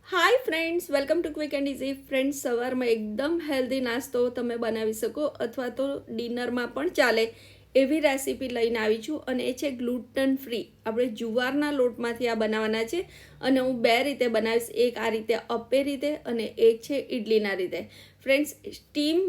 Hi friends, welcome to quick and easy. Friends, સવારમાં એકદમ healthy નાસ્તો તમે બનાવી શકો અથવા તો ડિનરમાં પણ ચાલે એવી રેસીપી લઈને આવી છું અને એ છે ગ્લુટન ફ્રી. આપણે જુવારના લોટમાંથી આ બનાવવાના છે અને હું બે રીતે બનાવીશ, એક આ રીતે અપ્પે રીતે અને એક છે ઇડલીના રીતે. ફ્રેન્ડ્સ, સ્ટીમ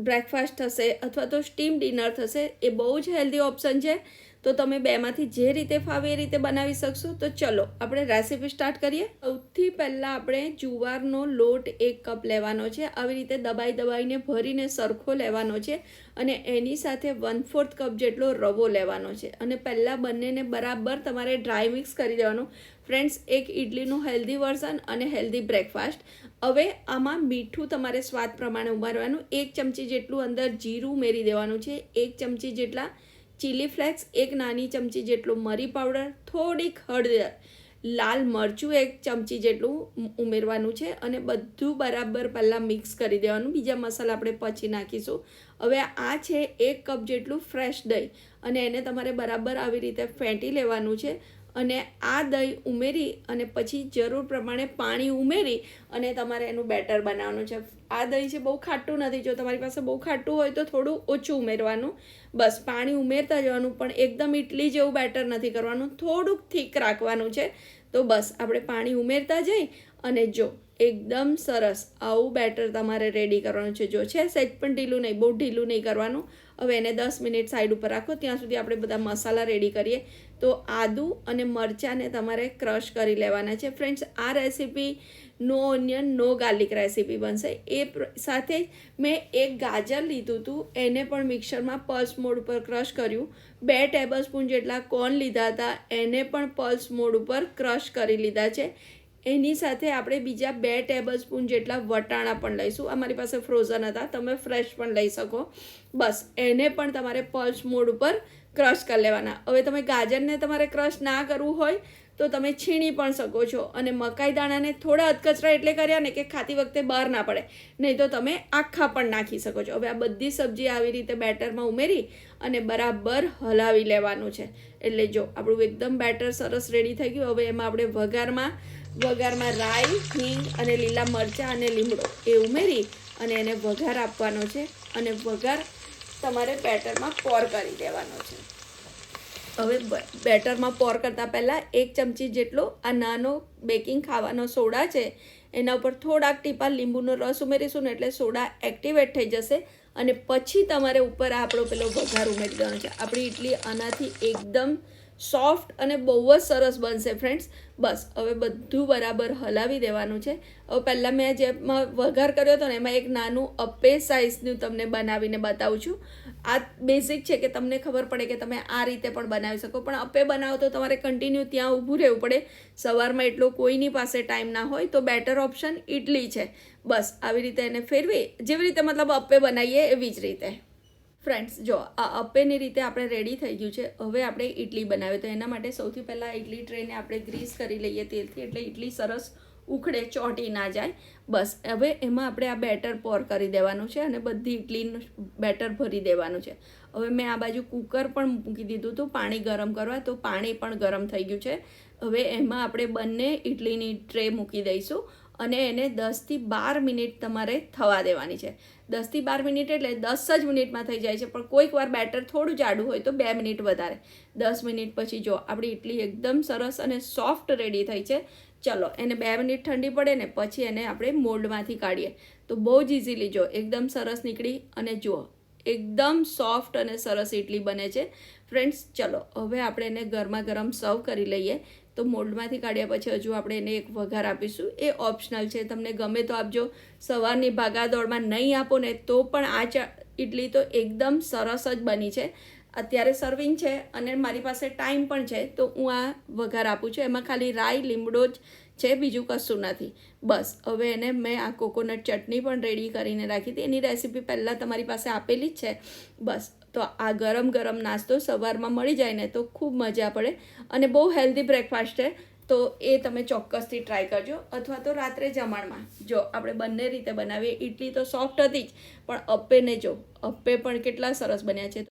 બ્રેકફાસ્ટ થશે અથવા તો સ્ટીમ ડિનર થશે, એ બહુ જ હેલ્ધી ઓપ્શન છે. તો તમે બેમાંથી જે રીતે ફાવે એ રીતે બનાવી શકશો. તો ચલો આપણે રેસીપી સ્ટાર્ટ કરીએ. સૌથી પહેલાં આપણે જુવારનો લોટ 1 કપ લેવાનો છે. આવી રીતે દબાઈને ભરીને સરખો લેવાનો છે અને એની સાથે 1/4 કપ જેટલો રવો લેવાનો છે અને પહેલાં બંનેને બરાબર તમારે ડ્રાય મિક્સ કરી દેવાનું. ફ્રેન્ડ્સ, એક ઇડલીનું હેલ્ધી વર્ઝન અને હેલ્ધી બ્રેકફાસ્ટ. હવે આમાં મીઠું તમારે સ્વાદ પ્રમાણે ઉમેરવાનું. 1 ચમચી જેટલું અંદર જીરું ઉમેરી દેવાનું છે, 1 ચમચી જેટલા ચીલી ફ્લેક્સ, 1 નાની ચમચી જેટલું મરી પાવડર, થોડીક હળદર, લાલ મરચું 1 ચમચી જેટલું ઉમેરવાનું છે અને બધું બરાબર પહેલાં મિક્સ કરી દેવાનું. બીજા મસાલા આપણે પછી નાખીશું. હવે આ છે 1 કપ જેટલું ફ્રેશ દહીં અને એને તમારે બરાબર આવી રીતે ફેંટી લેવાનું છે અને આ દહીં ઉમેરી અને પછી જરૂર પ્રમાણે પાણી ઉમેરી અને તમારે એનું બેટર બનાવવાનું છે. આ દહીં છે બહુ ખાટું નથી. જો તમારી પાસે બહુ ખાટું હોય તો થોડું ઓછું ઉમેરવાનું. બસ પાણી ઉમેરતા જવાનું, પણ એકદમ ઇડલી જેવું બેટર નથી કરવાનું, થોડુંક થીક રાખવાનું છે. તો બસ આપણે પાણી ઉમેરતા જઈ અને જો એકદમ સરસ આવું બેટર તમારે રેડી કરવાનું છે. જો છે સહેજ પણ ઢીલું નહીં, બહુ ઢીલું નહીં કરવાનું. હવે એને 10 મિનિટ સાઈડ ઉપર રાખો, ત્યાં સુધી આપણે બધા મસાલા રેડી કરીએ. તો આદું અને મરચાંને તમારે ક્રશ કરી લેવાના છે. ફ્રેન્ડ્સ, આ રેસીપી નો ઓનિયન નો ગાર્લિક રેસીપી બનશે. એ સાથે મેં 1 ગાજર લીધું હતું, એને પણ મિક્સરમાં પલ્સ મોડ ઉપર ક્રશ કર્યું. 2 ટેબલ સ્પૂન જેટલા કોર્ન લીધા હતા, એને પણ પલ્સ મોડ ઉપર ક્રશ કરી લીધા છે. એની સાથે આપણે બીજા 2 ટેબલ સ્પૂન જેટલા વટાણા પણ લઈશું. અમારી પાસે ફ્રોઝન હતા, તમે ફ્રેશ પણ લઈ શકો. બસ એને પણ તમારે પલ્સ મોડ ઉપર ક્રશ કરી લેવાના. હવે તમે ગાજરને તમારે ક્રશ ના કરવું હોય તો તમે છીણી પણ શકો છો અને મકાઈ દાણાને થોડા અધકચરા એટલે કર્યા ને કે ખાતી વખતે બહાર ના પડે, નહીં તો તમે આખા પણ નાખી શકો છો. હવે આ બધી સબ્જી આવી રીતે બેટરમાં ઉમેરી અને બરાબર હલાવી લેવાનું છે. એટલે જો આપણું એકદમ બેટર સરસ રેડી થઈ ગયું. હવે એમાં આપણે વઘારમાં રાઈ, હિંગ અને લીલા મરચાં અને લીમડો એ ઉમેરી અને એને વઘાર આપવાનો છે અને વઘાર તમારે બેટરમાં પોર કરી દેવાનો છે. હવે બેટરમાં પોર કરતાં પહેલાં 1 ચમચી જેટલો આ નાનો બેકિંગ ખાવાનો સોડા છે, એના ઉપર થોડાક ટીપા લીંબુનો રસ ઉમેરીશું ને એટલે સોડા એક્ટિવેટ થઈ જશે અને પછી તમારે ઉપર આપણો પેલો વઘાર ઉમેરી દેવાનો છે. આપણી ઇડલી આનાથી એકદમ સોફ્ટ અને બહુ જ સરસ બનશે. ફ્રેન્ડ્સ, બસ હવે બધું બરાબર હલાવી દેવાનું છે. હવે પહેલાં મેં જેમાં વઘાર કર્યો હતો ને એમાં એક નાનું અપ્પે સાઇઝનું તમને બનાવીને બતાવું છું. આ બેઝિક છે કે તમને ખબર પડે કે તમે આ રીતે પણ બનાવી શકો, પણ અપ્પે બનાવો તો તમારે કન્ટિન્યુ ત્યાં ઊભું રહેવું પડે. સવારમાં એટલો કોઈની પાસે ટાઈમ ના હોય તો બેટર ઓપ્શન ઇડલી છે. બસ આવી રીતે એને ફેરવી, જેવી રીતે મતલબ અપ્પે બનાવીએ એવી જ રીતે. ફ્રેન્ડ્સ, જો આ અપ્પેની રીતે આપણે રેડી થઈ ગયું છે. હવે આપણે ઇડલી બનાવીએ તો એના માટે સૌથી પહેલાં ઇડલી ટ્રેને આપણે ગ્રીસ કરી લઈએ તેલથી, એટલે ઇડલી સરસ ઉખડે, ચોંટી ના જાય. બસ હવે એમાં આપણે આ બેટર પોર કરી દેવાનું છે અને બધી ઇડલીનું બેટર ભરી દેવાનું છે. હવે મેં આ બાજુ કુકર પણ મૂકી દીધું હતું પાણી ગરમ કરવા, તો પાણી પણ ગરમ થઈ ગયું છે. હવે એમાં આપણે બંને ઇડલીની ટ્રે મૂકી દઈશું અને એને 10થી 12 મિનિટ તમારે થવા દેવાની છે. 10થી 12 મિનિટ એટલે 10 જ મિનિટમાં થઈ જાય છે, પણ કોઈક વાર બેટર થોડું જાડું હોય તો 2 મિનિટ વધારે. 10 મિનિટ પછી જો આપણી ઇડલી એકદમ સરસ અને સોફ્ટ રેડી થઈ છે. ચલો એને 2 મિનિટ ઠંડી પડે ને પછી એને આપણે મોલ્ડમાંથી કાઢીએ તો બહુ જ ઇઝીલી જો એકદમ સરસ નીકળી અને જુઓ એકદમ સોફ્ટ અને સરસ ઇડલી બને છે. ફ્રેન્ડ્સ, ચલો હવે આપણે એને ગરમા ગરમ સર્વ કરી લઈએ. તો મોલ્ડમાંથી કાઢ્યા પછી હજુ આપણે એને એક વઘાર આપીશું. એ ઓપ્શનલ છે, તમને ગમે તો આપજો. સવારની ભાગાદોડમાં નહીં આપો ને તો પણ આ ઇડલી તો એકદમ સરસ જ બની છે. અત્યારે સર્વિંગ છે અને મારી પાસે ટાઈમ પણ છે તો હું આ વઘાર આપું છું. એમાં ખાલી રાઈ, લીમડો જ છે, બીજું કશું નથી. બસ હવે એને મેં આ કોકોનટ ચટણી પણ રેડી કરીને રાખી હતી, એની રેસીપી પહેલાં તમારી પાસે આપેલી જ છે. બસ તો આ ગરમ ગરમ નાસ્તો સવારમાં મળી જાય ને તો ખૂબ મજા પડે અને બહુ હેલ્ધી બ્રેકફાસ્ટ છે. તો એ તમે ચોક્કસથી ટ્રાય કરજો અથવા તો રાત્રે જમણમાં. જો આપણે બંને રીતે બનાવીએ. ઇડલી તો સોફ્ટ હતી જ, પણ અપ્પેને જો અપ્પે પણ કેટલા સરસ બન્યા છે.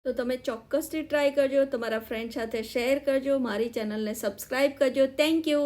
તો તમે ચોક્કસથી ટ્રાય કરજો, તમારા ફ્રેન્ડ સાથે શેર કરજો, મારી ચેનલને સબસ્ક્રાઈબ કરજો. Thank you.